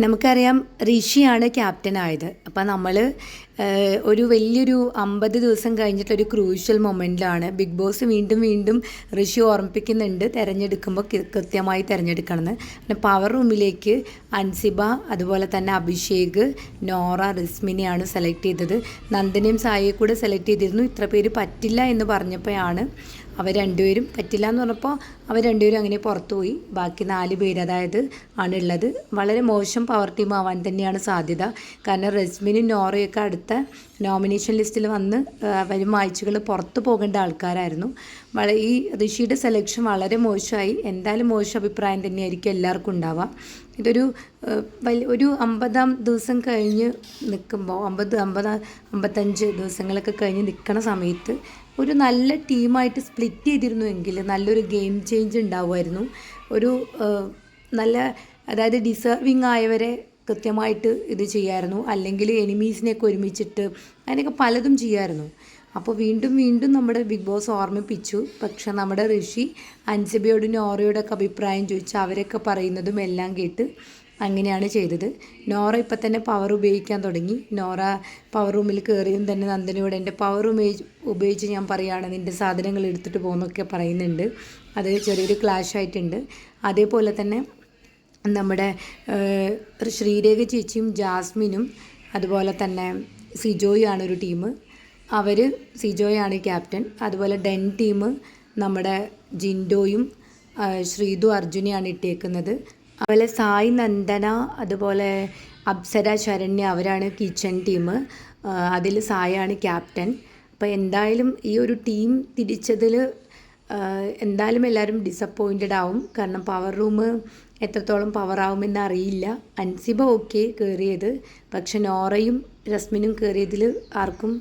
നമുക്കറിയാം ഋഷിയാണ് ക്യാപ്റ്റനായത്. അപ്പം നമ്മൾ ഒരു വലിയൊരു 50 ദിവസം കഴിഞ്ഞിട്ടൊരു ക്രൂഷ്യൽ മൊമെൻറ്റിലാണ് ബിഗ് ബോസ് വീണ്ടും വീണ്ടും ഋഷി ഓർമ്മിപ്പിക്കുന്നുണ്ട് തിരഞ്ഞെടുക്കുമ്പോൾ കൃത്യമായി തിരഞ്ഞെടുക്കണമെന്ന്. പിന്നെ പവർ റൂമിലേക്ക് അൻസിബ, അതുപോലെ തന്നെ അഭിഷേക്, നോറ, റിസ്മിനെയാണ് സെലക്ട് ചെയ്തത്. നന്ദനയും സായിയെ കൂടെ സെലക്ട് ചെയ്തിരുന്നു. ഇത്ര പേര് പറ്റില്ല എന്ന് പറഞ്ഞപ്പോഴാണ് അവർ രണ്ടുപേരും പറ്റില്ല എന്ന് പറഞ്ഞപ്പോൾ അവർ രണ്ടുപേരും അങ്ങനെ പുറത്തുപോയി. ബാക്കി 4 പേര് അതായത് ആണുള്ളത്. വളരെ മോശം പവർ ടീം ആവാൻ തന്നെയാണ് സാധ്യത. കാരണം റസ്മിനും നോറയൊക്കെ അടുത്ത നോമിനേഷൻ ലിസ്റ്റിൽ വന്ന് വരും ആഴ്ചകൾ പുറത്തു പോകേണ്ട ആൾക്കാരായിരുന്നു. ഈ ഋഷിയുടെ സെലക്ഷൻ വളരെ മോശമായി. എന്തായാലും മോശം അഭിപ്രായം തന്നെയായിരിക്കും എല്ലാവർക്കും ഉണ്ടാവുക. ഇതൊരു ഒരു 50-ാം ദിവസം കഴിഞ്ഞ് നിൽക്കുമ്പോൾ 55 ദിവസങ്ങളൊക്കെ കഴിഞ്ഞ് നിൽക്കുന്ന സമയത്ത് ഒരു നല്ല ടീമായിട്ട് സ്പ്ലിറ്റ് ചെയ്തിരുന്നുവെങ്കിൽ നല്ലൊരു ഗെയിം ചേഞ്ച് ഉണ്ടാവുമായിരുന്നു. ഒരു നല്ല അതായത് ഡിസേർവിങ് ആയവരെ കൃത്യമായിട്ട് ഇത് ചെയ്യാമായിരുന്നു. അല്ലെങ്കിൽ എനിമീസിനെയൊക്കെ ഒരുമിച്ചിട്ട് അങ്ങനെയൊക്കെ പലതും ചെയ്യാമായിരുന്നു. അപ്പോൾ വീണ്ടും വീണ്ടും നമ്മുടെ ബിഗ് ബോസ് ഓർമ്മിപ്പിച്ചു. പക്ഷെ നമ്മുടെ ഋഷി അൻസിബയോടും നോറയോടൊക്കെ അഭിപ്രായം ചോദിച്ചു. അവരൊക്കെ പറയുന്നതും എല്ലാം കേട്ട് അങ്ങനെയാണ് ചെയ്തത്. നോറ ഇപ്പം തന്നെ പവർ ഉപയോഗിക്കാൻ തുടങ്ങി. നോറ പവർ റൂമിൽ കയറിയും തന്നെ നന്ദനയോട് എൻ്റെ പവർ ഉപയോഗിച്ച് ഞാൻ പറയുകയാണ്, നിൻ്റെ സാധനങ്ങൾ എടുത്തിട്ട് പോകുന്നൊക്കെ പറയുന്നുണ്ട്. അത് ചെറിയൊരു ക്ലാഷ് ആയിട്ടുണ്ട്. അതേപോലെ തന്നെ നമ്മുടെ ശ്രീരേഖ ചേച്ചിയും ജാസ്മിനും അതുപോലെ തന്നെ സിജോയാണ് ഒരു ടീം. സിജോയാണ് ക്യാപ്റ്റൻ. അതുപോലെ ഡെൻ ടീം നമ്മുടെ ജിൻഡോയും ശ്രീതു അർജുനെയാണ് ഇട്ടേക്കുന്നത്. അതുപോലെ സായി നന്ദന, അതുപോലെ അപ്സര, ശരണ്യ അവരാണ് കിച്ചൺ ടീം. അതിൽ സായാണ് ക്യാപ്റ്റൻ. അപ്പോൾ എന്തായാലും ഈ ഒരു ടീം തിരിച്ചതിൽ എന്തായാലും എല്ലാവരും ഡിസപ്പോയിൻറ്റഡ് ആവും. കാരണം പവർ റൂം എത്രത്തോളം പവർ ആവുമെന്ന് അറിയില്ല. അൻസിബ ഓക്കെ കയറിയത്, പക്ഷെ നോറയും റസ്മിനും കയറിയതിൽ ആർക്കും